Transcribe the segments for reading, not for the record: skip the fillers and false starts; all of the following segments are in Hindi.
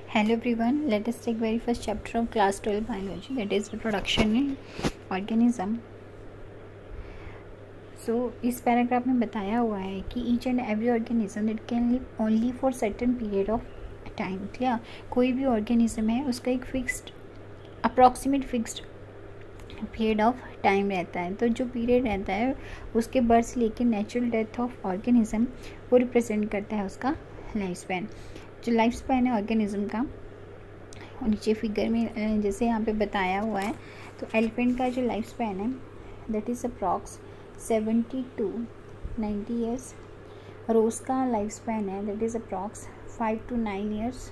Hello everyone, let us take very first chapter of class 12 biology, that is reproduction in organism. So इस पैराग्राफ में बताया हुआ है कि each and every organism that can live only for certain period of time. Clear, कोई भी organism है उसका एक fixed approximate fixed period of time रहता है. तो जो पीरियड रहता है उसके बर्थ से लेकर नेचुरल डेथ ऑफ ऑर्गेनिज्म वो रिप्रेजेंट करता है उसका लाइफ स्पैन. जो लाइफ स्पैन है ऑर्गेनिज्म का नीचे फिगर में जैसे यहाँ पे बताया हुआ है. तो एलिफेंट का जो लाइफ स्पैन है that is approx 70 to 90 years. Rose का लाइफ स्पैन है that is approx 5 to 9 years.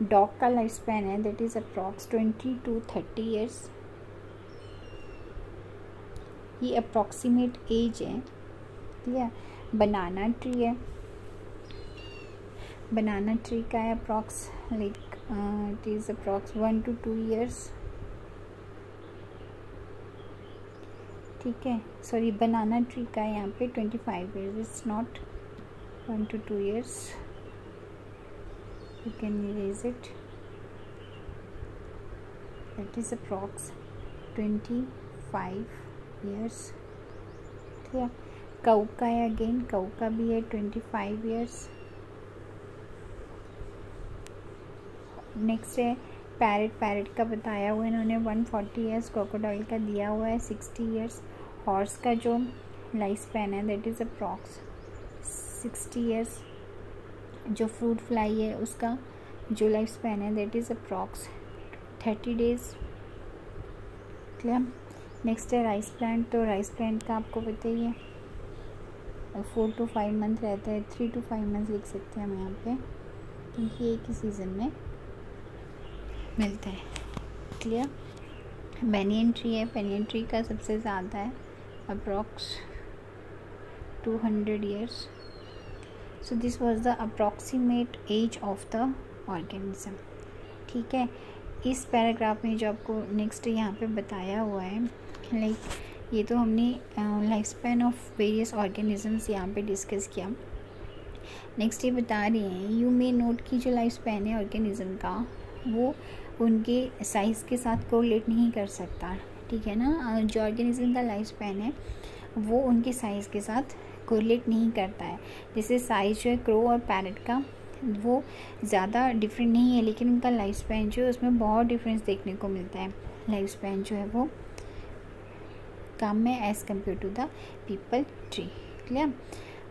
Dog का लाइफ स्पैन है that is approx 20 to 30 years. ये अप्रॉक्सीमेट एज है. ठीक है. बनाना ट्री है, बनाना ट्री का है approx like it is approx 1 to 2 years. ठीक है, सॉरी बनाना ट्री का है यहाँ पे 25 years. It's not 1 to 2 years. You can erase it. That is approx 25 years. ठीक है. काऊ का है अगेन, काऊ का भी है 25 ईयर्स. नेक्स्ट है पैरेट. पैरेट का बताया हुआ है इन्होंने 140 ईयर्स. क्रोकोडाइल का दिया हुआ है 60 ईयर्स. हॉर्स का जो लाइफ स्पैन है दैट इज़ अप्रॉक्स 60 ईयर्स. जो फ्रूट फ्लाई है उसका जो लाइफ स्पैन है that is approx 30 days. Clear. Next है राइस प्लांट. तो राइस प्लांट का आपको पता ही है 4 to 5 मंथ रहता है. 3 to 5 मंथ लिख सकते हैं हम यहाँ पे क्योंकि एक ही सीज़न में मिलता है. क्लियर. बेनियन ट्री है. बेनियन ट्री का सबसे ज़्यादा है approx 200 years. So this was the approximate age of the organism. ठीक है. इस पैराग्राफ में जो आपको नेक्स्ट यहाँ पे बताया हुआ है लाइक ये तो हमने life span of various organisms यहाँ पे डिस्कस किया. नेक्स्ट ये बता रही हैं यू मे नोट की जो लाइफ स्पैन है ऑर्गेनिज्म का वो उनके साइज़ के साथ कोरिलेट नहीं कर सकता. ठीक है ना. जो ऑर्गेनिज्म का लाइफ स्पैन है वो उनके साइज़ के साथ कोरिलेट नहीं करता है. जैसे साइज़ जो है क्रो और पैरेट का वो ज़्यादा डिफरेंट नहीं है लेकिन उनका लाइफ स्पैन जो है उसमें बहुत डिफरेंस देखने को मिलता है. लाइफ स्पैन जो है वो कम में as compare to the peepal tree. Clear.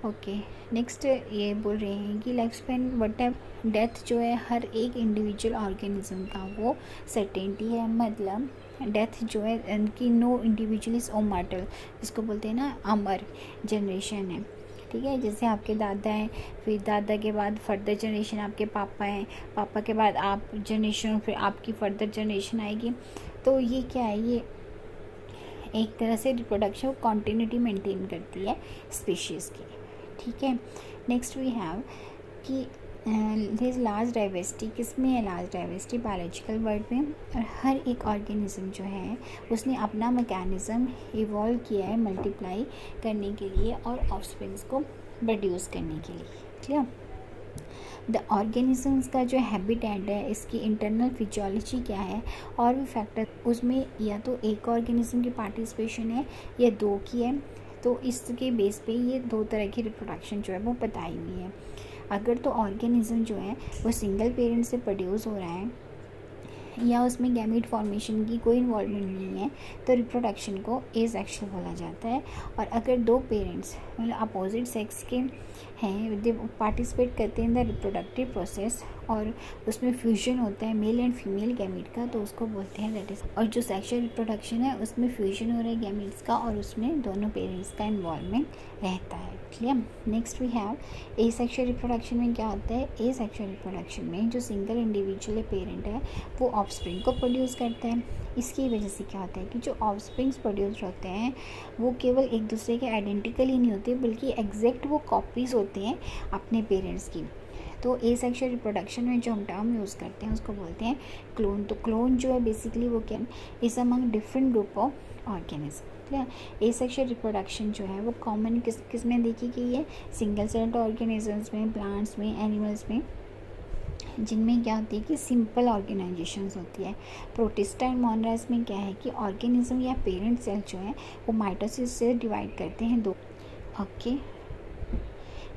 Okay. Next ये बोल रहे हैं कि लाइफ स्पैन वट डेथ जो है हर एक इंडिविजुअल ऑर्गेनिज्म का वो सर्टेनिटी है. मतलब डेथ जो है उनकी नो इंडिविजुअल इज़ इमॉर्टल जिसको बोलते हैं ना अमर जनरेशन है. ठीक है. जैसे आपके दादा हैं फिर दादा के बाद फर्दर जनरेशन आपके पापा हैं, पापा के बाद आप जनरेशन फिर आपकी फर्दर जनरेशन आएगी. तो ये क्या है, ये एक तरह से रिप्रोडक्शन कॉन्टिन्यूटी मेंटेन करती है स्पीशीज़ की. ठीक है. नेक्स्ट वी हैव कि दिस लार्ज डाइवर्सिटी. किस में है लार्ज डाइवर्सिटी? बायोलॉजिकल वर्ल्ड में. और हर एक ऑर्गेनिज्म जो है उसने अपना मैकेनिज़्म इवॉल्व किया है मल्टीप्लाई करने के लिए और ऑफस्प्रिंग्स को प्रोड्यूस करने के लिए. क्लियर. द ऑर्गेनिजम्स का जो हैबिटेट है इसकी इंटरनल फिजियोलॉजी क्या है और भी फैक्टर उसमें या तो एक ऑर्गेनिज्म की पार्टिसिपेशन है या दो की है. तो इसके बेस पे ये दो तरह की रिप्रोडक्शन जो है वो बताई हुई है. अगर तो ऑर्गेनिज्म जो है वो सिंगल पेरेंट से प्रोड्यूस हो रहा है या उसमें गैमीट फॉर्मेशन की कोई इन्वॉल्वमेंट नहीं है तो रिप्रोडक्शन को एसेक्सुअल बोला जाता है. और अगर दो पेरेंट्स मतलब अपोजिट सेक्स के हैं दे पार्टिसिपेट करते हैं इन द रिप्रोडक्टिव प्रोसेस और उसमें फ्यूजन होता है मेल एंड फीमेल गैमीट का तो उसको बोलते हैं दैट इज. और जो सेक्सुअल रिप्रोडक्शन है उसमें फ्यूजन हो रहा है गैमीट्स का और उसमें दोनों पेरेंट्स का इन्वॉल्वमेंट रहता है. Clear. Next we have asexual reproduction में क्या होता है. एसेक्सुअल रिप्रोडक्शन में जो सिंगल इंडिविजुअल पेरेंट है वो ऑफस्प्रिंग को प्रोड्यूस करता है. इसकी वजह से क्या होता है कि जो ऑफस्प्रिंग्स प्रोड्यूस होते हैं वो केवल एक दूसरे के आइडेंटिकल ही नहीं होते बल्कि एग्जैक्ट वो कॉपीज़ होते हैं अपने पेरेंट्स की. तो एसेक्सुअल रिप्रोडक्शन में जो हम टर्म यूज़ करते हैं उसको बोलते हैं क्लोन. तो क्लोन जो है बेसिकली वो क्या is among different group of organism. Clear. Asexual reproduction जो है वो कॉमन किस में देखी गई है? सिंगल सेल्ड ऑर्गेनिजम्स में, प्लांट्स में, एनिमल्स में जिनमें क्या होती है कि सिंपल ऑर्गेनाइजेशंस होती है। प्रोटिस्टा एंड मोनोरास में क्या है कि ऑर्गेनिज्म या पेरेंट सेल जो है वो माइटोसिस से डिवाइड करते हैं दो। Okay,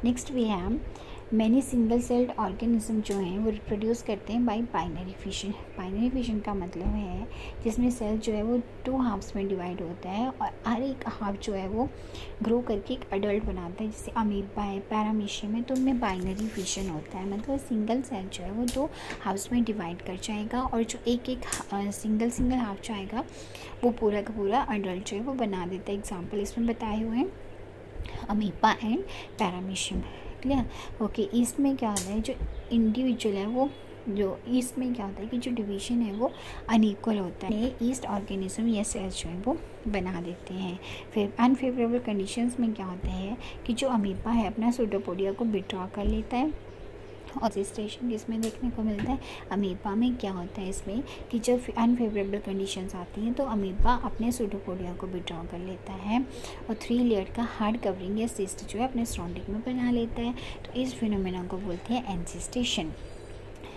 next we have many single celled organism जो हैं वो रिप्रोड्यूस करते हैं by binary fission. Binary fission का मतलब है जिसमें सेल जो है वो 2 हाफ्स में डिवाइड होता है और हर एक हाफ जो है वो ग्रो करके एक अडल्ट बनाता है। जैसे अमीबा है, पैरामीशियम है, तो उनमें बाइनरी फिशन होता है, मतलब सिंगल सेल जो है वो 2 हाफ्स में डिवाइड कर जाएगा और जो एक सिंगल हाफ जो आएगा वो पूरा का पूरा अडल्ट जो है वो बना देता है। एग्जाम्पल इसमें बताए हुए हैं amoeba and paramecium. Clear? Okay, east में क्या होता है जो इंडिविजुअल है वो जो ईस्ट में क्या होता है कि जो डिवीजन है वो अनइक्वल होता है, ईस्ट ऑर्गेनिज्म या सेल्स जो है वो बना देते हैं। फिर अनफेवरेबल कंडीशंस में क्या होता है कि जो अमीबा है अपना सूडोपोडिया को विड्रॉ कर लेता है। और स्टेशन जिसमें देखने को मिलता है अमीबा में क्या होता है इसमें कि जब अनफेवरेबल कंडीशंस आती हैं तो अमीबा अपने सूडोपोडिया को विड्रॉ कर लेता है और 3 लेयर का हार्ड कवरिंग या सिस्ट जो है अपने सराउंडिंग में बना लेता है। तो इस फिनोमेना को बोलते हैं एंसिस्टेशन।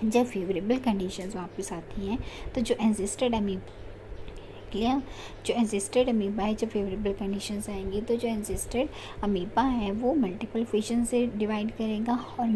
जब फेवरेबल कंडीशंस वापस आती हैं तो जो एंसिस्टेड अमीबा है, जब फेवरेबल कंडीशंस आएंगी तो जो एंसिस्टेड अमीबा है वो मल्टीपल फिशन से डिवाइड करेगा और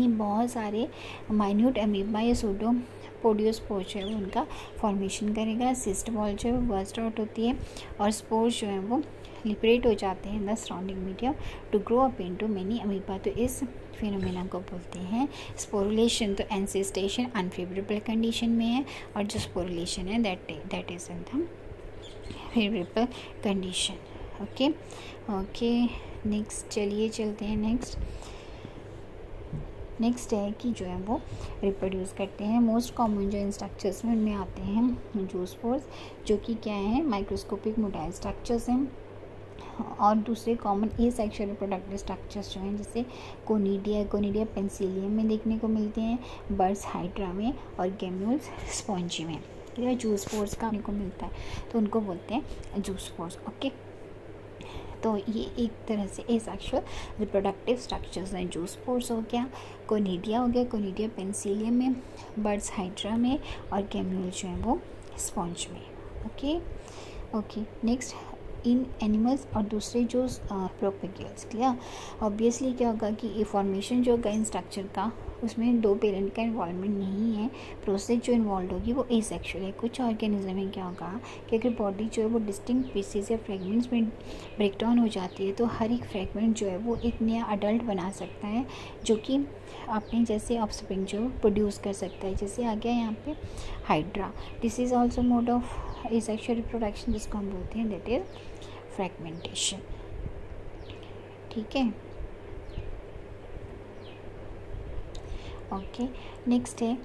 बहुत सारे माइन्यूट अमीबा या सूडोपोडियोस्पोर जो है वो उनका फॉर्मेशन करेगा। सिस्ट वॉल जो है वो बर्स्ट आउट होती है और स्पोर्स जो है वो लिबरेट हो जाते हैं the surrounding medium to grow up into many amoeba. तो इस फिनोमेना को बोलते हैं स्पोरुलेशन। तो एंसिस्टेशन अनफेवरेबल कंडीशन में है और जो स्पोरुलेशन है that is in the favourable condition. Okay, next चलिए चलते हैं। नेक्स्ट है कि जो है वो रिप्रोड्यूस करते हैं। मोस्ट कॉमन जो इन स्ट्रक्चर्स में उनमें आते हैं जूस्पोर्स, जो कि क्या है माइक्रोस्कोपिक मोटाइल स्ट्रक्चर्स हैं। और दूसरे कॉमन एसेक्सुअल रिप्रोडक्टिव स्ट्रक्चर्स जो हैं जैसे कोनिडिया पेंसिलियम में देखने को मिलते हैं, बर्ड्स हाइड्रा में और गेम्यूल्स स्पॉन्जी में। या जूस्पोर्स का देखने को मिलता है तो उनको बोलते हैं जूस्पोर्स। ओके, तो ये एक तरह से एसेक्सुअल रिप्रोडक्टिव स्ट्रक्चर्स हैं। जूस्पोर्स हो गया, कोनिडिया पेंसिलियम में, बर्ड्स हाइड्रा में और गेम्यूल जो है वो स्पॉन्ज में। ओके, नेक्स्ट इन एनिमल्स और दूसरे जो प्रोपेगेल्स। क्लियर? ऑब्वियसली क्या होगा कि ये फॉर्मेशन जो होगा इन स्ट्रक्चर का उसमें 2 पेरेंट का इन्वॉल्वमेंट नहीं है। प्रोसेस जो इन्वॉल्व होगी वो एसेक्सुअल है। कुछ ऑर्गेनिज्म में क्या होगा कि अगर बॉडी जो है वो डिस्टिंक्ट पीसेस या फ्रेगमेंट्स में ब्रेक डाउन हो जाती है तो हर एक फ्रेगमेंट जो है वो एक नया अडल्ट बना सकता है जो कि अपने जैसे ऑफस्प्रिंग जो प्रोड्यूस कर सकता है। जैसे आ गया यहाँ पे hydra. This is also mode of asexual reproduction जिसको हम बोलते हैं दैट इज फ्रैगमेंटेशन। ठीक है? ओके, नेक्स्ट है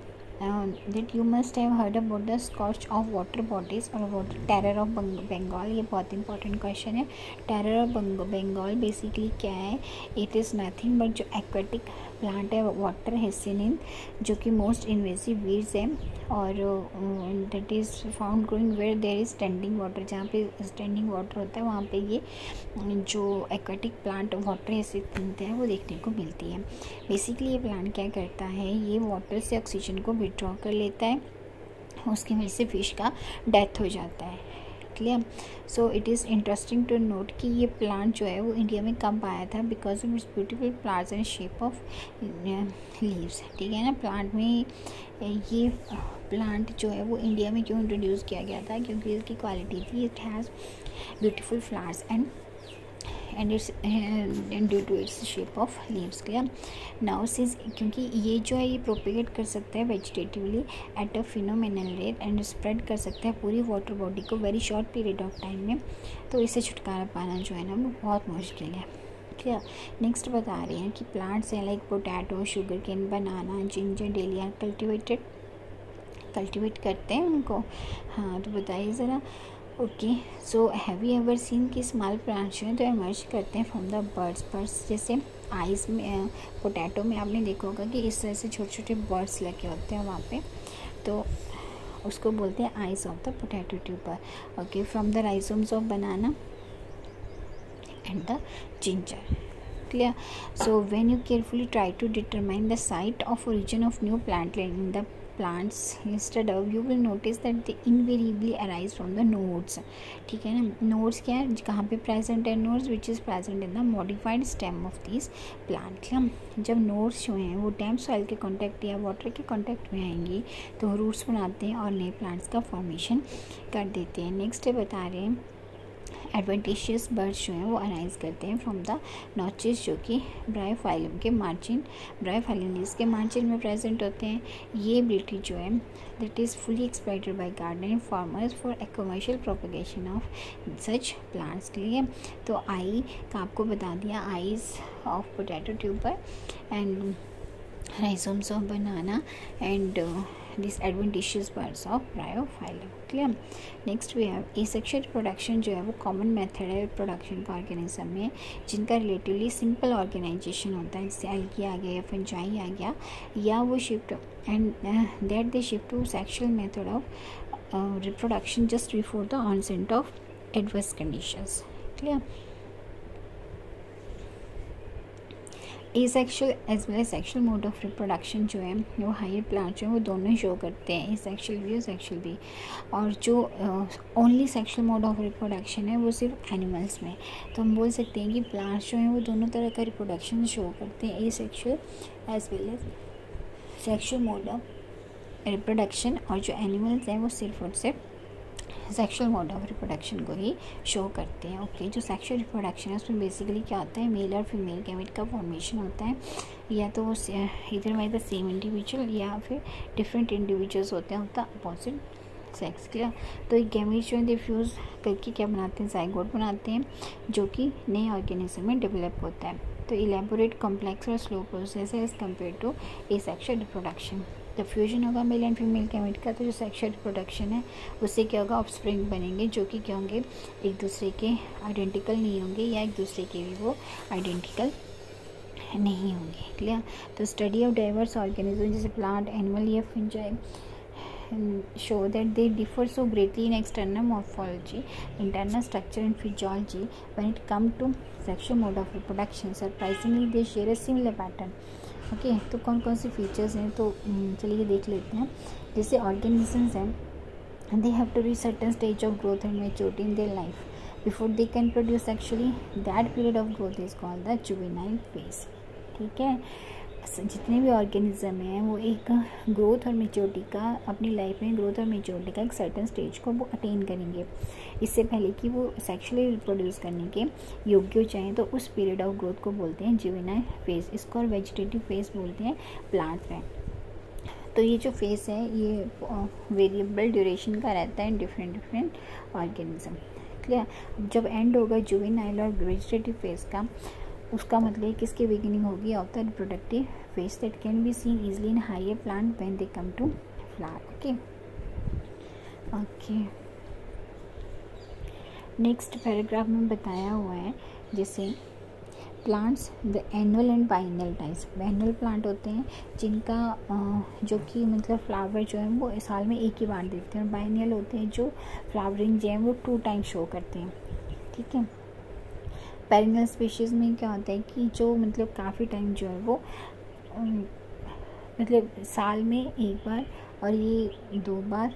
that you must have heard about the scourge of water bodies और टेरर ऑफ बंगाल। ये बहुत इंपॉर्टेंट क्वेश्चन है। टेरर ऑफ बंगाल बेसिकली क्या है? इट इज़ नथिंग बट जो एक्वेटिक प्लांट है वाटर हेसिनिन जो कि मोस्ट इन्वेसिव वीड्स है और that is found growing where there is standing water. जहाँ पे स्टैंडिंग वाटर होता है वहाँ पे ये जो एक्वेटिक प्लांट वाटर हेसिनिन है वो देखने को मिलती है। बेसिकली ये प्लांट क्या करता है, ये वाटर से ऑक्सीजन को विड्रॉ कर लेता है, उसकी वजह से फिश का डेथ हो जाता है। Clear? So it is interesting to note कि ये प्लांट जो है वो इंडिया में कब आया था because of its beautiful flowers and shape of leaves. ठीक है ना? प्लांट में ये प्लांट जो है वो इंडिया में क्यों इंट्रोड्यूस किया गया था? क्योंकि इसकी क्वालिटी थी it has beautiful flowers and it's due to its shape of leaves. Clear? Now since क्योंकि ये जो है ये प्रोपेगेट कर सकता है vegetatively at a phenomenal rate and spread कर सकता है पूरी वाटर बॉडी को very short period of time में, तो इससे छुटकारा पाना जो है ना वो बहुत मुश्किल है। क्लियर? नेक्स्ट बता रहे हैं कि प्लांट्स हैं लाइक पोटैटो, शुगर केन, बनाना, जिंजर, डेलिया कल्टिवेट करते हैं उनको। हाँ, तो बताइए ज़रा। Okay, so have you ever seen कि स्मॉल प्लांट्स जो हैं तो एमर्ज करते हैं फ्रॉम द बर्ड्स। जैसे आइस में पोटैटो में आपने देखा होगा कि इस तरह से छोटे छोटे बर्ड्स लगे होते हैं वहाँ पे, तो उसको बोलते हैं ice of the potato tuber. Okay, from the rhizomes of banana and the ginger. Clear? So when you carefully try to determine the site of origin of new plant in the plants listed above, you will notice that they invariably arise from the nodes. ठीक है ना, nodes क्या है, कहाँ पे present है nodes, which is present in the modified stem of these plant. जब nodes जो हैं वो damp soil के contact या water के contact में आएंगी तो roots बनाते हैं और नए plants का formation कर देते हैं. नेक्स्ट बता रहे हैं एडवेंटिशियस बर्ड्स जो हैं वो अराइज करते हैं फ्रॉम द नॉचेस, जो कि ब्रायोफाइलम के मार्जिन, ब्रायोफाइलम लीव्स के मार्जिन में प्रेजेंट होते हैं. ये एबिलिटी जो है that is fully exploited bye gardening farmers for a commercial propagation of such plants. लिए तो आई का आपको बता दिया, eyes of potato tuber and rhizomes of banana and these adventitious parts of bryophyllum. Clear? Next we have asexual reproduction, जो है वो कॉमन मेथड है प्रोडक्शन का ऑर्गेनिज्म में, जिनका रिलेटिवली सिंपल ऑर्गेनाइजेशन होता है, जैसे एल्गी आ गया या फंजाई आ गया, या वो shift and that they shift to sexual method of reproduction just before the onset of adverse conditions. Clear? Asexual as well as sexual mode of reproduction जो है वो हायर प्लांट जो है वो दोनों ही शो करते हैं, एसेक्शुअल भी और सेक्शुअल भी. और जो only sexual mode of reproduction है वो सिर्फ एनिमल्स में. तो हम बोल सकते हैं कि प्लांट्स जो हैं वो दोनों तरह का रिप्रोडक्शन शो करते हैं, asexual as well as sexual mode of reproduction. और जो एनिमल्स हैं वो सिर्फ और सिर्फ सेक्शुअल मोड ऑफ रिप्रोडक्शन को ही शो करते हैं. ओके, जो सेक्शुअल रिप्रोडक्शन है उसमें बेसिकली क्या होता है, मेल और फीमेल गैमेट का फॉर्मेशन होता है, या तो वो इधर बाय द सेम इंडिविजुअल या फिर डिफरेंट इंडिविजुअल्स होते हैं of the opposite sex. Clear? तो एक गैमेट जो है डिफ्यूज़ करके क्या बनाते हैं, जाइगोट बनाते हैं, जो कि नए ऑर्गेनिज्म में डेवलप होता है. तो इलेबोरेट, कॉम्प्लेक्स और स्लो प्रोसेस है as compare to asexual reproduction. जब फ्यूजन होगा मेल एंड फीमेल गैमेट का, तो जो सेक्शुअल रिप्रोडक्शन है उससे क्या होगा, ऑफस्प्रिंग बनेंगे, जो कि क्या होंगे, एक दूसरे के आइडेंटिकल नहीं होंगे, या एक दूसरे के भी वो आइडेंटिकल नहीं होंगे. क्लियर? तो स्टडी ऑफ डाइवर्स ऑर्गेनिज्म जैसे प्लांट, एनिमल या fungi show that they differ so greatly in external morphology, internal structure and physiology when it comes to sexual mode of reproduction. Surprisingly they share a similar pattern. Okay, तो कौन कौन से फीचर्स हैं, तो चलिए देख लेते हैं. जैसे ऑर्गेनिजम्स हैं, they have to reach certain stage of growth and maturity in their life before they can produce actually. That period of growth is called the juvenile phase. ठीक है, जितने भी ऑर्गेनिज्म हैं वो एक ग्रोथ और मेच्योरिटी का, अपनी लाइफ में ग्रोथ और मेच्योरिटी का एक सर्टेन स्टेज को वो अटेन करेंगे इससे पहले कि वो सेक्सुअली रिप्रोड्यूस करने के योग्य हो जाएँ. तो उस पीरियड ऑफ ग्रोथ को बोलते हैं जुवेनाइल फेज. इसको और वेजिटेटिव फेज बोलते हैं प्लांट्स में. तो ये जो फेज है ये वेरिएबल ड्यूरेशन का रहता है डिफरेंट ऑर्गेनिज्म. क्लियर? जब एंड होगा जुवेनाइल और वेजिटेटिव फेज का, उसका मतलब किसकी बिगिनिंग होगी, of the reproductive phase that can be seen easily in higher plant when they come to flower. Okay, next paragraph में बताया हुआ है जैसे plants the annual and biennial types. Annual plant होते हैं जिनका जो कि मतलब फ्लावर जो है वो साल में एक ही बार देते हैं, और बाइनल होते हैं जो फ्लावरिंग जो है वो 2 टाइम्स शो करते हैं. ठीक है, पेरिनियल स्पीशीज़ में क्या होता है कि जो मतलब काफ़ी टाइम जो है वो मतलब साल में एक बार और ये 2 बार.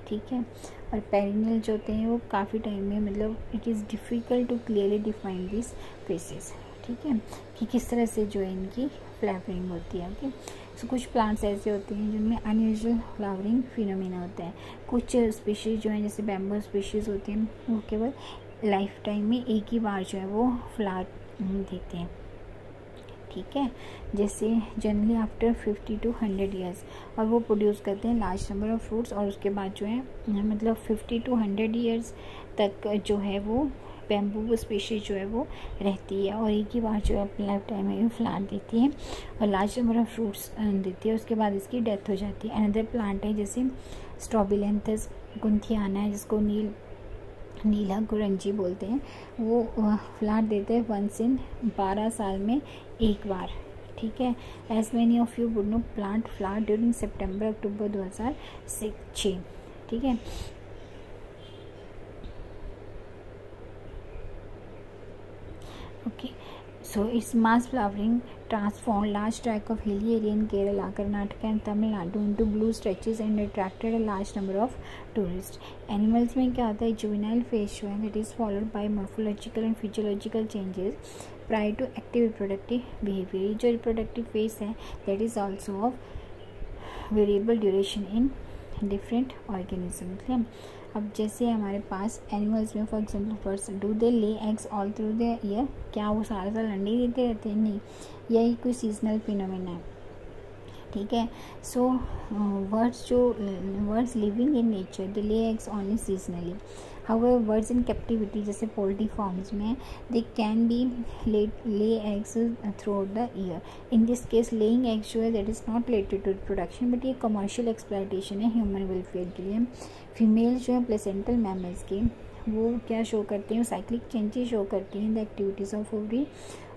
ठीक है, और पेरिनियल जो होते हैं वो काफ़ी टाइम में, मतलब it is difficult to clearly define this phases. ठीक है, कि किस तरह से जो है इनकी फ्लावरिंग होती है. ओके, तो कुछ प्लांट्स ऐसे होते हैं जिनमें अनयूजुअल फ्लावरिंग फिनोमेना होता है. कुछ स्पीशीज़ जो हैं जैसे बैम्बू स्पीशीज़ होती हैं वो केवल लाइफ टाइम में एक ही बार जो है वो फ्लावर देते हैं. ठीक है, जैसे जनरली आफ्टर 50 to 100 ईयर्स, और वो प्रोड्यूस करते हैं लार्ज नंबर ऑफ फ्रूट्स, और उसके बाद जो है मतलब 50 to 100 ईयर्स तक जो है वो बैम्बू स्पीशीज जो है वो रहती है, और एक ही बार जो है अपनी लाइफ टाइम में फ्लावर देती है और लार्ज नंबर ऑफ फ्रूट्स देती है. उसके बाद इसकी डेथ हो जाती है. अनदर प्लांट है जैसे स्ट्रॉबिलेंथस गुंथियाना है, जिसको नीला गुरंजी बोलते हैं. वो फ्लावर देते हैं वंस इन 12 साल में एक बार. ठीक है, as many of you would know plant flower during सितंबर-अक्टूबर 2006. ठीक है, okay, So its mass flowering transformed large tract of hilly area in Kerala, Karnataka and Tamil Nadu into blue stretches and attracted a large number of tourists. Animals में क्या होता है, juvenile phase जो है that is followed by morphological and physiological changes prior to active reproductive behavior. जो reproductive phase है that is also of variable duration in different organisms. अब जैसे हमारे पास एनिमल्स में for example birds, do they lay eggs all through the year, क्या वो सारा साल अंडे देते रहते हैं? नहीं, यही कोई सीजनल फिनोमेना है, ठीक है. So birds living in nature they lay eggs only seasonally. However birds in captivity जैसे पोल्ट्री फार्म्स में they can be lay eggs throughout the year. In this case laying eggs जो है that is not related to production, but ये कमर्शियल एक्सप्लॉयटेशन है ह्यूमन वेलफेयर के लिए. फीमेल जो है प्लेसेंटल मैमल्स के, वो क्या शो करते हैं, साइक्लिक चेंजेस शो करती हैं द एक्टिविटीज़ ऑफ ओवरी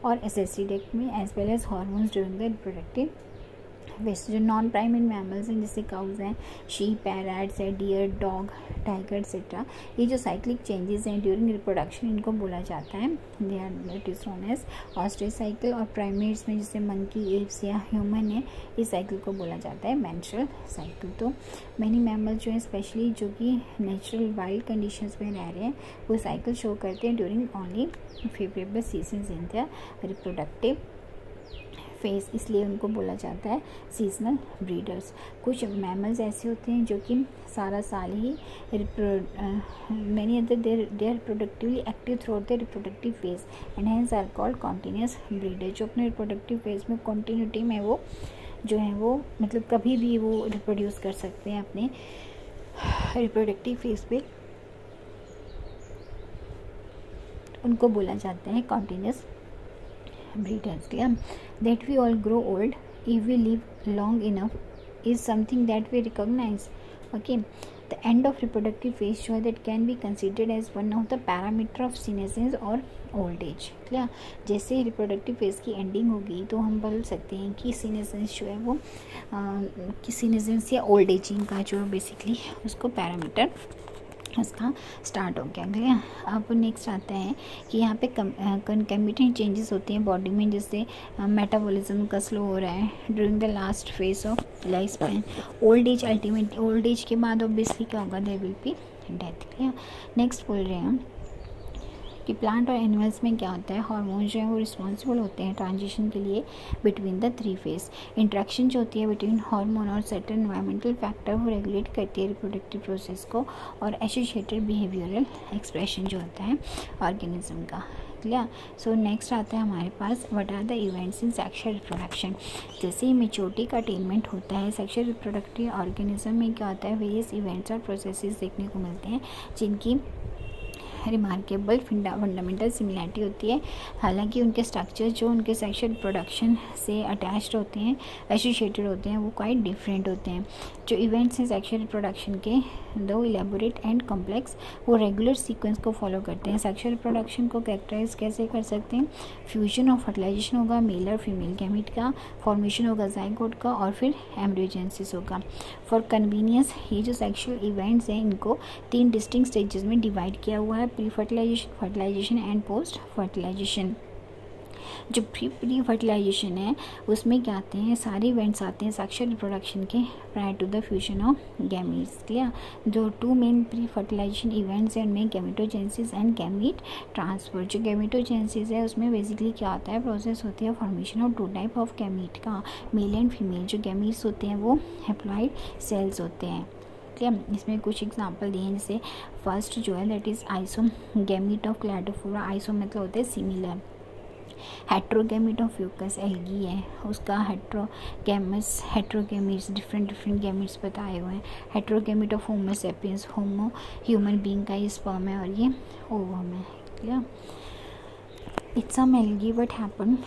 और एसेसरी डेक्ट में as well as hormones during the reproductive वैसे. जो नॉन प्राइमेट मैमल्स हैं जैसे काउज हैं, शीप, पैरट्स है, डियर, डॉग, टाइगर एक्सेट्रा, ये जो साइक्लिक चेंजेस हैं ड्यूरिंग रिप्रोडक्शन इनको बोला जाता है they are it is known as oestrous cycle. और प्राइमेट्स में जैसे मंकी, एप्स या ह्यूमन है, इस साइकिल को बोला जाता है मेंस्ट्रुअल साइकिल. तो मैनी मैमल्स जो है स्पेशली जो कि नेचुरल वाइल्ड कंडीशंस में रह रहे हैं वो साइकिल शो करते हैं during only favourable seasons in the reproductive face, इसलिए उनको बोला जाता है सीजनल ब्रीडर्स. कुछ मैमल्स ऐसे होते हैं जो कि सारा साल ही many other they are reproductively active throughout the reproductive phase and hence are called continuous breeder. जो अपने रिप्रोडक्टिव फेज में कॉन्टीन्यूटी में वो जो है वो मतलब कभी भी वो रिप्रोड्यूस कर सकते हैं अपने रिप्रोडक्टिव फेज पे, उनको बोला जाता है continuous breeders. That we all grow old if we live long enough is something that we recognize. Okay, the end of reproductive phase show that can be considered as one of the parameter of senescence or old age. Clear, जैसे रिप्रोडक्टिव फेज की एंडिंग होगी तो हम बोल सकते हैं कि सीनेसेंस जो है वो कि सीनेसेंस या ओल्ड एजिंग का जो बेसिकली उसको पैरामीटर उसका स्टार्ट हो गया. क्लियर. अब नेक्स्ट आता है कि यहाँ पे कंकमिटेंट चेंजेस होते हैं बॉडी में, जैसे मेटाबॉलिज्म का स्लो हो रहा है during the last phase of life span. Old age ultimate old age के बाद ऑब्वियसली क्या होगा, there will be death. Clear. Next बोल रहे हैं हम कि प्लांट और एनिमल्स में क्या होता है, हार्मोन जो है वो रिस्पॉन्सिबल होते हैं ट्रांजिशन के लिए between the three phase. Interaction जो होती है बिटवीन हार्मोन और सर्टेन एनवायरमेंटल फैक्टर वो रेगुलेट करती है रिप्रोडक्टिव प्रोसेस को और एसोसिएटेड बिहेवियरल एक्सप्रेशन जो होता है ऑर्गेनिज्म का. क्लियर. सो नेक्स्ट आता है हमारे पास what are the events in sexual reproduction. जैसे ही मेच्योरिटी का अटेनमेंट होता है सेक्सुअल रिप्रोडक्टिव ऑर्गेनिज्म में क्या होता है, वेरियस इवेंट्स और प्रोसेसेस देखने को मिलते हैं जिनकी रिमार्केबल फंडामेंटल सिमिलैरिटी होती है. हालांकि उनके स्ट्रक्चर जो उनके सेक्सुअल प्रोडक्शन से अटैच्ड होते हैं, एसोसिएटेड होते हैं, वो क्वाइट डिफरेंट होते हैं. जो इवेंट्स हैं सेक्सुअल प्रोडक्शन के दो इलेबोरेट एंड कॉम्प्लेक्स, वो रेगुलर सीक्वेंस को फॉलो करते हैं. सेक्सुअल प्रोडक्शन को कैरेक्टराइज कैसे कर सकते हैं, फ्यूजन और फर्टिलाइजेशन होगा मेल और फीमेल गैमीट का, फॉर्मेशन होगा जाइगोट का और फिर एम्ब्रियोजेनेसिस होगा. फॉर कन्वीनियंस ये जो सेक्सुअल इवेंट्स हैं इनको 3 डिस्टिंक्ट स्टेजेस में डिवाइड किया हुआ है, pre fertilization, fertilization and post fertilization. जो प्री फर्टिलाइजेशन है उसमें क्या आते हैं, सारे इवेंट्स आते हैं सेक्सुअल रिप्रोडक्शन के prior to the fusion of gametes. Clear. जो 2 मेन प्री फर्टिलाइजेशन इवेंट्स हैं उनमें गैमेटोजेनेसिस एंड गैमीट ट्रांसफर. जो गैमेटोजेनेसिस है उसमें बेसिकली क्या होता है, प्रोसेस होती है formation of 2 type of gamete का, मेल एंड फीमेल. जो गैमीट्स होते हैं वो हैप्लॉइड सेल्स होते हैं. इसमें कुछ एग्जांपल दिए हैं, जैसे फर्स्ट जो है that is isogamete of Cladophora. Iso मतलब होता है similar. Heterogamete of Fucus algae है, उसका हेट्रोगैमीट्स डिफरेंट गैमीट्स बताए हुए हैं. Heterogamete of Homo sapiens, Homo human being का ये स्पर्म है और ये ओवम है. Clear. It's some algae what happen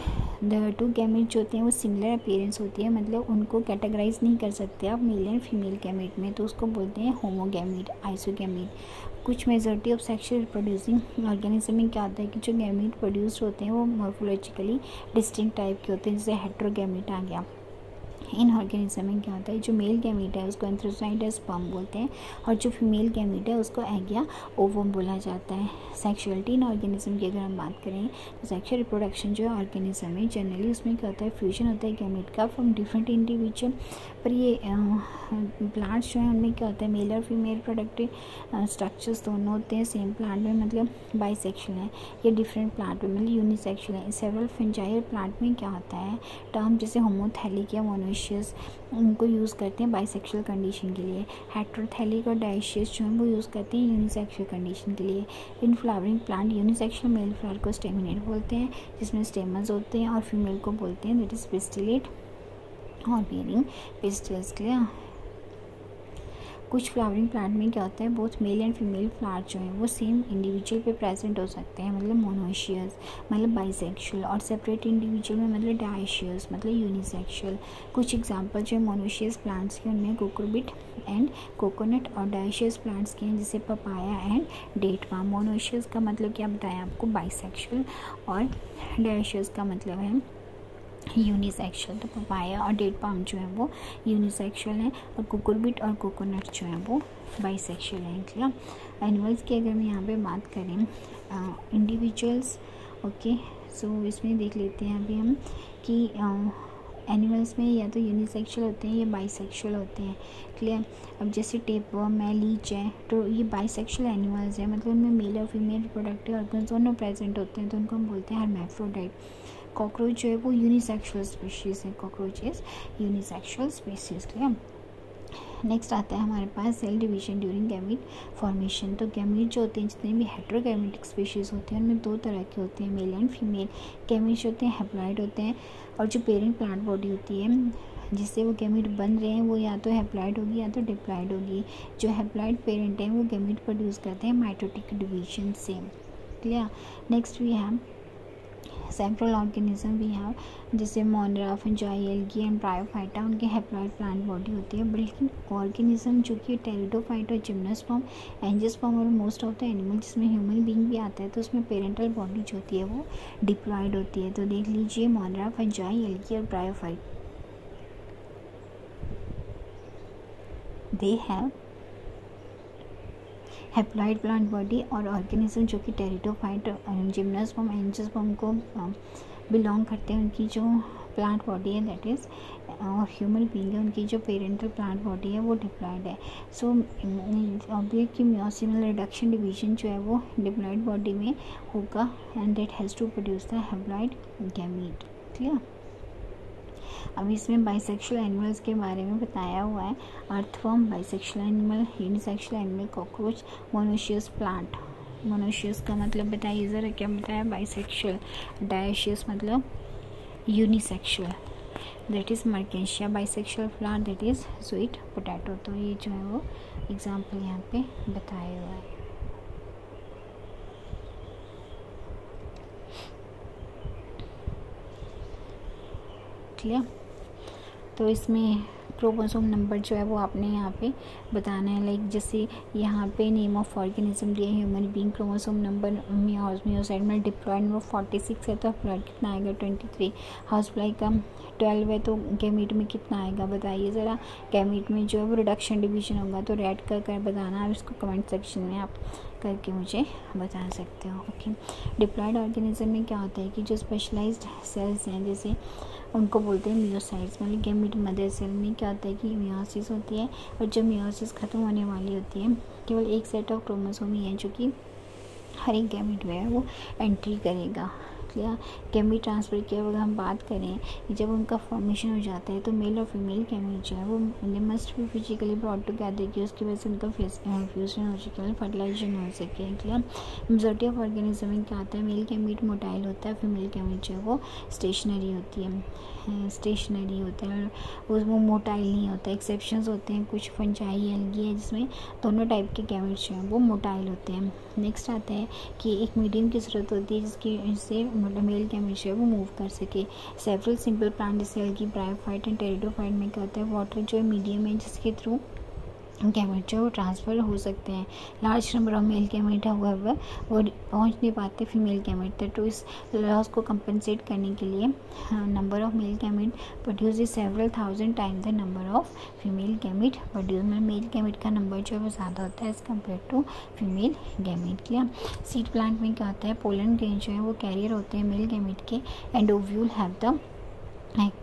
the 2 gamete जो होते हैं वो सिमिलर अपीयरेंस होती है, मतलब उनको कैटेगराइज नहीं कर सकते आप मेल एंड फीमेल गैमीट में, तो उसको बोलते हैं होमोगैमीट, आइसोगैमीट. कुछ majority of sexual reproducing organism में क्या होता है कि जो गैमीट प्रोड्यूस होते हैं वो मॉर्फोलॉजिकली डिस्टिंक्ट टाइप के होते हैं, जैसे हेट्रोगैमीट आ गया. इन ऑर्गेनिज्म में क्या होता है, जो मेल गैमीट है उसको एंथ्रोसाइट या स्पर्म बोलते हैं, और जो फीमेल गैमीट है उसको एग या ओवम बोला जाता है। सेक्सुअलिटी इन ऑर्गेनिज्म की अगर हम बात करें तो सेक्सुअल रिप्रोडक्शन जो है ऑर्गेनिज्म में जनरली उसमें क्या होता है, फ्यूजन होता है गैमीट का फ्रॉम डिफरेंट इंडिविजुअल। पर ये प्लांट्स जो है उनमें क्या होता है, मेल और फीमेल प्रोडक्टिव स्ट्रक्चर्स दोनों होते हैं सेम प्लांट में, मतलब बाइसेक्शुअल है। ये डिफरेंट प्लांट में मतलब यूनिसेक्शुअल है। सेवरल फंजाई प्लांट में क्या होता है, टर्म जैसे होमोथैलिक या मोनोशियस उनको यूज़ करते हैं बाइसेक्सुअल कंडीशन के लिए। हेटेरोथैलिक और डाइशियस जो है वो यूज़ करते हैं यूनिसेक्सुअल कंडीशन के लिए। In flowering plant unisexual male flower को स्टेमिनेट बोलते हैं, जिसमें स्टेमन्स होते हैं, और फीमेल को बोलते हैं दैट इज पिस्टिलेट और बेयरिंग पिस्टल्स। क्लियर। कुछ फ्लावरिंग प्लांट में क्या होता है, both male and female flower जो है वो सेम इंडिविजुअल पे प्रेजेंट हो सकते हैं, मतलब मोनोशियस मतलब बाइसेक्सुअल, और सेपरेट इंडिविजुअल में मतलब डाइशियस मतलब यूनिसेक्सुअल। कुछ एग्जांपल जो है मोनोशियस प्लांट्स के उनमें कोकोबिट एंड कोकोनट, और डाइशियस प्लांट्स के हैं जैसे papaya and date palm. Monoecious का मतलब क्या बताया आपको, बाइसेक्सुअल, और डाइशियस का मतलब है यूनिसेक्सुअल। तो पपाया और डेट पाम जो है वो यूनिसेक्सुअल है, और कुकुरबिट और कोकोनट जो है वो बाइसेक्सुअल है। क्लियर। एनिमल्स की अगर मैं यहाँ पे बात करें इंडिविजुअल्स, ओके, सो इसमें देख लेते हैं अभी हम कि एनिमल्स में या तो यूनिसेक्सुअल होते हैं या बाइसेक्सुअल होते हैं। क्लियर। अब जैसे टेपवर्म है, लीच है, तो ये बाइसेक्सुअल एनिमल्स हैं, मतलब उनमें मेल और फीमेल रिप्रोडक्टिव ऑर्गन्स दोनों प्रेजेंट होते हैं, तो उनको हम बोलते हैं हर्मैफ्रोडाइट। कॉकरोच जो है वो यूनिसेक्सुअल स्पीशीज़ है, cockroach is unisexual species. Clear. Next आता है हमारे पास cell division during gamete formation. तो गैमीट जो होते हैं, जितने भी हेटेरोगैमेटिक स्पीशीज़ होते हैं उनमें दो तरह के होते हैं, मेल एंड फीमेल। गैमीट जो होते हैं हैप्लॉइड होते हैं, और जो पेरेंट प्लांट बॉडी होती है जिससे वो गैमीट बन रहे हैं वो या तो हैप्लॉइड होगी या तो डिप्लॉइड होगी। जो हैप्लॉइड पेरेंट है वो गैमीट प्रोड्यूस करते हैं माइटोटिक डिवीजन से। Clear. Next we have several organism भी हैं, जैसे monera, fungi, algae and bryophyta, उनके हैप्लॉइड प्लांट बॉडी होती है। बल्कि ऑर्गेनिज्म जो कि टेरिडोफाइट और जिम्नोस्पर्म, एंजियोस्पर्म और मोस्ट ऑफ द एनिमल जिसमें ह्यूमन बीइंग भी आता है, तो उसमें पेरेंटल बॉडी जो होती है वो डिप्लॉइड होती है। तो देख लीजिए मोनरा, फंजाई, एल्गी और bryophyte, they have haploid plant body, और ऑर्गेनिज्म जो कि टेरिडोफाइट, जिम्नोस्पर्म, एंजियोस्पर्म को बिलोंग करते हैं, उनकी जो प्लांट बॉडी है दैट इज़, और ह्यूमन बीइंग है उनकी जो पेरेंटल प्लांट बॉडी है वो डिप्लॉइड है। सो ऑब्वियस कि मियोसिस रिडक्शन डिवीजन जो है वो डिप्लॉइड बॉडी में होगा, and that has to produce the haploid gamete. Clear. अब इसमें बाइसेक्सुअल एनिमल्स के बारे में बताया हुआ है। Earthworm bisexual animal, unisexual animal cockroach, monoecious plant. Monoecious का मतलब बताइए ज़रा क्या बताया, बाइसेक्सुअल। डायोशियस मतलब यूनिसेक्सुअल, दैट इज़ मर्केशिया। Bisexual plant that is sweet potato. तो ये जो है वो एग्जाम्पल यहाँ पे बताया हुआ है। क्लियर। तो इसमें क्रोमोसोम नंबर जो है वो आपने यहाँ पे बताना है, लाइक जैसे यहाँ पे नेम ऑफ ऑर्गेनिज्म दिए human being, chromosome number meiocyte में डिप्लॉइड में 46 है तो हैप्लॉइड कितना आएगा 23, हाउसफ्लाई का 12 है तो गैमीट में कितना आएगा बताइए ज़रा। गैमीट में जो है वो रिडक्शन डिवीजन होगा, तो रेड कर बताना, आप इसको कमेंट सेक्शन में आप करके मुझे बता सकते हो। ओके। डिप्लॉइड ऑर्गेनिज्म में क्या होता है कि जो स्पेशलाइज्ड सेल्स हैं जैसे उनको बोलते हैं मियोसाइट्स, मतलब गैमीट मदर सेल में क्या होता है कि मियोसिस होती है, और जब मियोसिस ख़त्म होने वाली होती है केवल एक सेट ऑफ क्रोमोसोम ही है जो कि हर एक गैमीट में है वो एंट्री करेगा। क्लियर। गैमीट ट्रांसफर की अगर हम बात करें, जब उनका फॉर्मेशन हो जाता है तो मेल और फीमेल गैमीट जो है वो they must be physically brought together कि उसकी वजह से उनका फ्यूजन हो सके, फर्टिलाइजेशन हो सके। क्लियर। मेजॉरिटी ऑफ ऑर्गेनिज्म में क्या होता है, मेल गैमीट मोटाइल होता है, फीमेल गैमीट जो है वो स्टेशनरी होती है, स्टेशनरी होता है, वो मोटाइल नहीं होता। एक्सेप्शंस होते हैं, कुछ फंजाई, एल्गी है जिसमें दोनों टाइप के गैमीट जो हैं वो मोटाइल होते हैं। नेक्स्ट आता है कि एक मीडियम की ज़रूरत होती है जिससे मेल गैमीट जो है वो मूव कर सके। सेवरल सिंपल प्लांट जैसे एल्गी, ब्रायोफाइट एंड टेरिडोफाइट में क्या होता है, वाटर जो है मीडियम है जिसके थ्रू गैमेट जो ट्रांसफ़र हो सकते हैं। Large number of male gamete हुआ वो पहुंच नहीं पाते फीमेल गैमेट तक, तो इस लॉस को कंपनसेट करने के लिए number of male gamete produce is several thousand times the number of female gamete produce. में मेल गैमेट का नंबर जो है वो ज़्यादा होता है as compare to female gamete. Clear. Seed plant में क्या होता है, पोलन ग्रेन जो है वो कैरियर होते हैं मेल गैमेट के, and ovule have the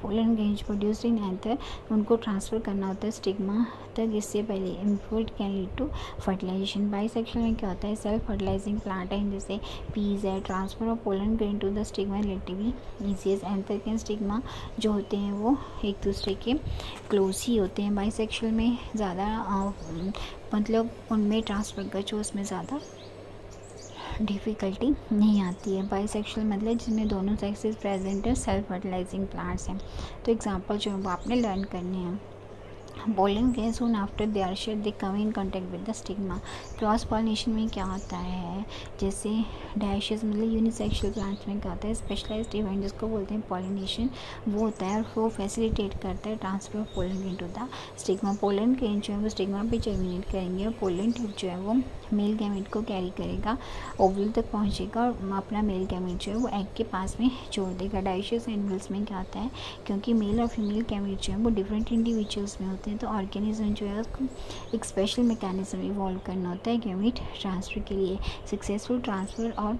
pollen grains produced in anther, उनको ट्रांसफ़र करना होता है स्टिग्मा तक, इससे पहले improve can lead to fertilization. Bisexual में क्या होता है, सेल्फ फर्टिलाइजिंग प्लांट है जैसे पीज है। Transfer of pollen grain to the stigma relatively easiest. Anther के स्टिग्मा जो होते हैं वो एक दूसरे के क्लोज ही होते हैं। बाइसेक्सुअल में ज़्यादा मतलब उनमें ट्रांसफ़र का जो उसमें ज़्यादा डिफ़िकल्टी नहीं आती है। बाइसेक्सुअल मतलब जिसमें दोनों सेक्सेस प्रेजेंट है, सेल्फ फर्टिलाइजिंग प्लांट्स हैं। तो एग्जांपल जो है वो आपने लर्न करने हैं। Pollen grain soon after they are shed they come in contact with the stigma. Cross pollination में क्या होता है, जैसे डैशेस मतलब यूनिसेक्सुअल प्लांट्स में क्या होता है, स्पेशलाइज्ड इवेंट जिसको बोलते हैं पॉलिनेशन, वो होता है और वो फैसिलिटेट करता है transfer of pollen grain to the stigma. Pollen grain जो है वो स्टिग्मा पे जर्मिनेट करेंगे और पोलन ट्यूब जो है वो मेल गैमेट को कैरी करेगा, ओव्यूल तक पहुंचेगा और अपना मेल गैमेट जो है वो एग के पास में छोड़ देगा। डाइशियस एनिमल्स में क्या होता है, क्योंकि मेल और फीमेल गैमेट जो है वो डिफरेंट इंडिविजुअल्स में होते हैं, तो ऑर्गेनिज्म जो है उसको एक स्पेशल मैकेनिज्म इवॉल्व करना होता है गैमेट ट्रांसफ़र के लिए। सक्सेसफुल ट्रांसफ़र और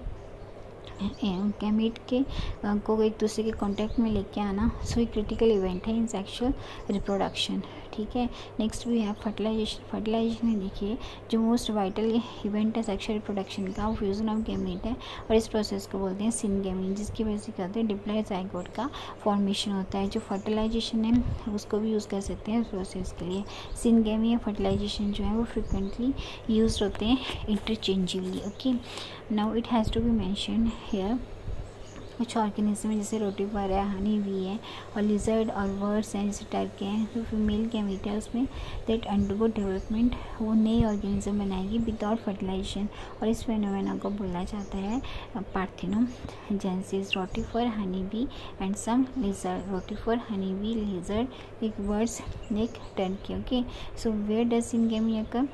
गैमेट के को एक दूसरे के कांटेक्ट में लेके आना सो एक क्रिटिकल इवेंट है इन सेक्सुअल रिप्रोडक्शन। ठीक है। नेक्स्ट भी है फर्टिलाइजेशन। फर्टिलाइजेशन में देखिए जो मोस्ट वाइटल इवेंट है सेक्सुअल रिप्रोडक्शन का, वो फ्यूजन ऑफ गैमेट है और इस प्रोसेस को बोलते हैं सिनगेमी, जिसकी वजह से क्या होता है, डिप्लॉयड ज़ाइगोट का फॉर्मेशन होता है। जो फर्टिलाइजेशन है उसको भी यूज़ कर सकते हैं इस प्रोसेस के लिए। सिनगेमी या फर्टिलाइजेशन जो है वो फ्रिक्वेंटली यूज होते हैं interchangeably. Okay, now it has to be mentioned here कुछ ऑर्गेनिज्म है जैसे रोटिफर है, हनी बी है और लिजर्ड और वर्ड्स हैं जैसे टर्क हैं, तो फीमेल गैमेट है उसमें दैट अंडरगो डेवलपमेंट, वो नई ऑर्गेनिज्म बनाएगी विदाउट फर्टिलाइजेशन और इस फेनोमेना को बोला जाता है parthenogenesis. Rotifer, honey bee and some lizard. Rotifer, honey bee, lizard, एक वर्ड्स एक टर्क। Okay, so where does syngamy occur,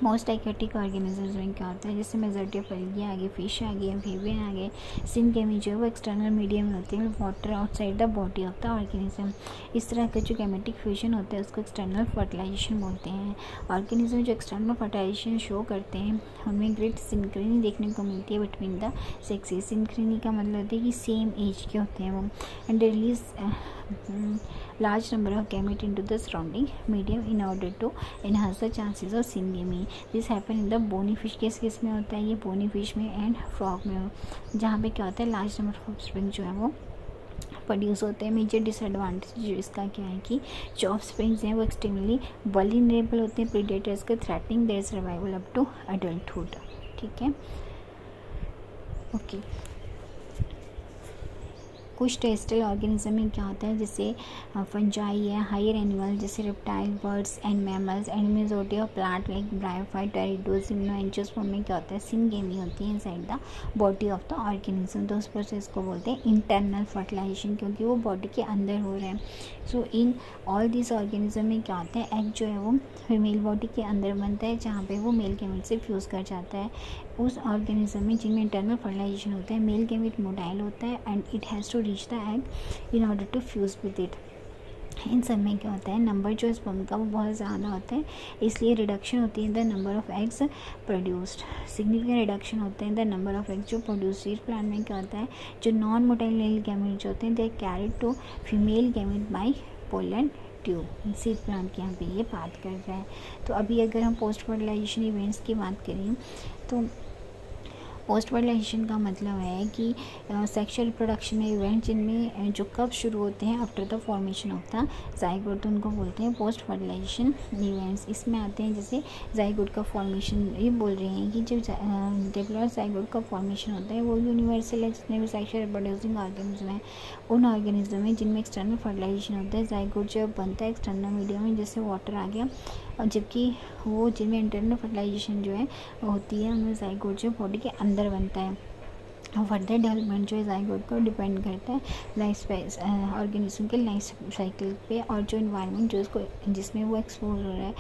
most aquatic organisms में क्या होता है, जैसे मेजोरिटी ऑफ एल्गी आ गए, फिश आ गए, एम्फीबियन आ गए। सिनगेमी जो है वो एक्सटर्नल मीडियम में होते हैं, water outside the body of the organism. इस तरह का जो गैमेटिक फ्यूजन होता है उसको एक्सटर्नल फर्टिलाइजेशन बोलते हैं। ऑर्गेनिज्म जो एक्सटर्नल फर्टिलाइजेशन शो करते हैं उनमें ग्रेट सिंक्रोनी देखने को मिलती है बिटवीन द सेक्सेस। सिंक्रोनी का मतलब होता है कि सेम एज के होते हैं वो, and release large number of gamete into the surrounding medium in order to enhance the chances of syngamy. This happen in the bony fish case में होता है ये, bony fish में एंड frog में, जहाँ पे क्या होता है large number of offspring जो है वो प्रोड्यूस होते हैं। मेजर डिसएडवांटेज इसका क्या है कि जो ऑफस्प्रिंग्स हैं वो एक्सट्रीमली वल्नरेबल होते हैं प्रीडेटर्स के, threatening their survival up to adulthood. ठीक है, ओके। कुछ टेरेस्ट्रियल ऑर्गेनिज्म में क्या होता है, जैसे फंजाई है, हायर एनिमल जैसे reptile, birds and mammals, and majority of plant like bryophyte, pteridophytes, angiosperm में क्या होता है, सिनगेमी होती है inside the body of the organism. तो उस प्रोसेस को बोलते हैं इंटरनल फर्टिलाइजेशन, क्योंकि वो बॉडी के अंदर हो रहे हैं। सो इन ऑल दिस ऑर्गेनिज्म में क्या होता है, एग जो है वो फीमेल बॉडी के अंदर बनता है जहाँ पे वो मेल गैमेट से फ्यूज़ कर जाता है। उस ऑर्गेनिज्म में जिनमें इंटरनल फर्टिलाइजेशन होता है मेल गैमेट मोटाइल होता है and it has to reach the egg in order to fuse with it. इन सब में क्या होता है, नंबर जो स्पर्म का वो बहुत ज़्यादा होता है, इसलिए रिडक्शन होती है the number of eggs produced. Significant reduction होते हैं द नंबर ऑफ एग्स जो प्रोड्यूस। सीड प्लांट में क्या होता है, जो नॉन मोटाइल मेल गैमेट जो होते हैं they carried to female gamete by pollen tube. Seed plant की यहाँ पे ये बात कर रहा है। तो अभी अगर हम पोस्ट फर्टिलाइजेशन इवेंट्स की बात करें तो पोस्ट फर्टिलाइजेशन का मतलब है कि सेक्सुअल रिप्रोडक्शन में इवेंट जिनमें जो कब शुरू होते हैं after the formation of the zygote, तो उनको बोलते हैं पोस्ट फर्टिलाइजेशन इवेंट्स। इसमें आते हैं जैसे जाइगोट का फॉर्मेशन, ये बोल रहे हैं कि जब डिप्लॉयड जाइगोट का फॉर्मेशन होता है वो यूनिवर्सल है जितने भी सेक्सुअल रिप्रोड्यूसिंग ऑर्गेनिज्म हैं उन ऑर्गेनिज्म में जिनमें एक्सटर्नल फर्टिलाइजेशन होता है। जाइगोट जब बनता है एक्सटर्नल मीडियम में जैसे वाटर आ गया, और जबकि वो जिनमें इंटरनल फर्टिलाइजेशन जो है होती है उनमें जाइगोट जो बॉडी के अंदर बनता है। फर्दर डेवलपमेंट जो है जाइगोट को डिपेंड करता है लाइफ ऑर्गेनिज्म के लाइफ साइकिल पे, और जो इन्वायरमेंट जो उसको जिसमें वो एक्सपोज हो रहा है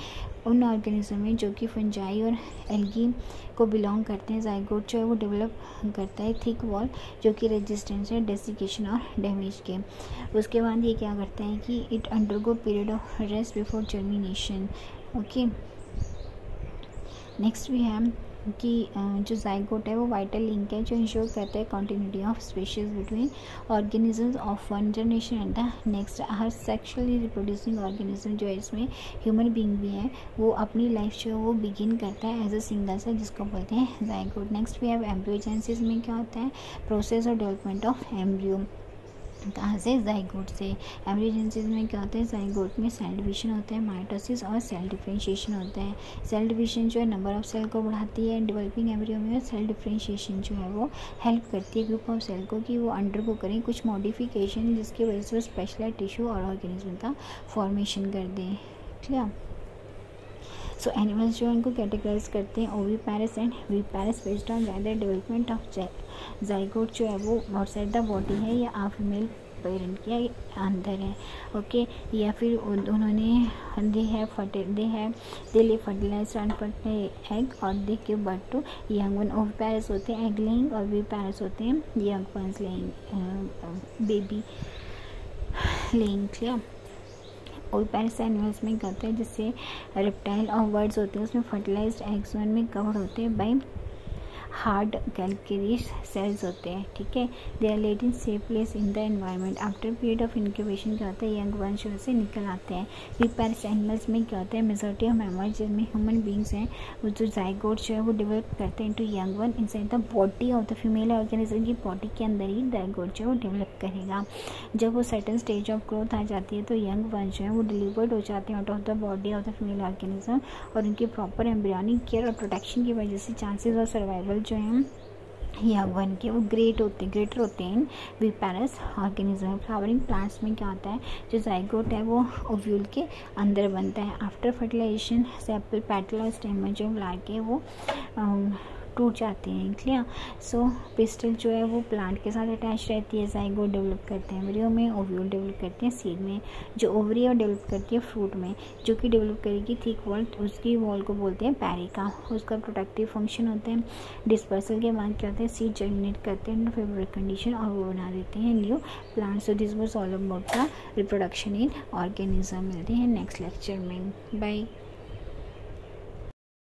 उन ऑर्गेनिज्म में जो कि फंजाई और एल्गी को बिलोंग करते हैं। जाइगोट जो है वो डेवलप करता है थिक वॉल जो कि रेजिस्टेंस है डेसिकेशन और डैमेज के। उसके बाद ये क्या करता है कि it undergo period of rest before germination. Okay, next भी है कि जो जाइगोट है वो वाइटल लिंक है जो इंश्योर करता है continuity of species between organisms of one generation and the next. Her sexually reproducing organism जो है इसमें ह्यूमन बीइंग भी है वो अपनी लाइफ जो है वो बिगिन करता है एज अ सिंगल सेल जिसको बोलते हैं जाइगोट। नेक्स्ट भी है एम्ब्रियोजेनेसिस में क्या होता है प्रोसेस और डेवलपमेंट ऑफ एम्ब्रियो। कहाँ से? जाइगोट से। एम्ब्रियोजेनेसिस में क्या होता है जाइगोट में सेल डिवीजन होता है, माइटोसिस और सेल डिफरेंशिएशन होता है। सेल डिवीजन जो है नंबर ऑफ सेल को बढ़ाती है डेवलपिंग एम्ब्रियो में, सेल डिफरेंशिएशन जो है वो हेल्प करती है ग्रुप ऑफ सेल को कि वो अंडरगो करें कुछ मॉडिफिकेशन जिसकी वजह से वो स्पेशलाइज्ड टिश्यू और ऑर्गेनिज्म का फॉर्मेशन कर दें। क्लियर? सो एनिमल्स जो उनको कैटेगराइज करते हैं oviparous and viviparous based on whether development of zygote जो है वो आउटसाइड द बॉडी है या आ फीमेल पेरेंट के अंदर है। ओके, या फिर उन्होंने दे ले फर्टिलाइज अनफर्टिलाइज्ड एग और they give birth to young one. Oviparous होते हैं एग लेइंग और विपेरस होते हैं young ones laying baby laying. Clear? Oviparous animals में कहते हैं जिससे रेप्टाइल और बर्ड्स होते हैं उसमें फर्टिलाइज्ड एग्स वन में कवर्ड होते हैं बाई हार्ड कैल्केरियस सेल्स होते हैं। ठीक है, they are laid in safe place in the environment. After period of incubation क्या होता है यंग वंश से निकल आते हैं। विपेरस एनिमल्स में क्या होता है मेजॉरिटी ऑफ मेमोरीज जिनमें ह्यूमन बींग्स हैं वो जो जाइगोट जो है वो डेवलप करते हैं into young one inside the body of the female organism की बॉडी के अंदर ही जाइगोट जो है वो डेवलप करेगा। जब वो सर्टन स्टेज ऑफ ग्रोथ आ जाती है तो यंग वंश जो है वो डिलीवर्ड हो जाते हैं out of the body of the female organism, और उनकी प्रॉपर एम्ब्रियोनिक केयर और प्रोटेक्शन की वजह से चांसेस ऑफ सर्वाइवल जो हैं यंग वन के वो ग्रेटर होते हैं विपेरस ऑर्गेनिज्म। फ्लावरिंग प्लांट्स में क्या होता है जो जाइगोट है वो ओव्यूल के अंदर बनता है। आफ्टर फर्टिलाइजेशन सेपल पेटल और स्टेम जो ला के वो टूट जाते हैं। क्लियर? सो पिस्टल जो है वो प्लांट के साथ अटैच रहती है। जाइगोट डेवलप करते हैं एम्ब्रियो में, ओव्यूल डेवलप करते हैं सीड में, जो ओवरी और डेवलप करती है फ्रूट में, जो कि डेवलप करेगी थिक वॉल, उसकी वॉल को बोलते हैं पैरिका। उसका प्रोटेक्टिव फंक्शन होता है। डिस्पर्सल के बाद क्या होता है सीड जर्मिनेट करते हैं फेवरेट कंडीशन और वो बना देते हैं new plant. So this was all about the reproduction in organism. मिलते हैं नेक्स्ट लेक्चर में। बाय।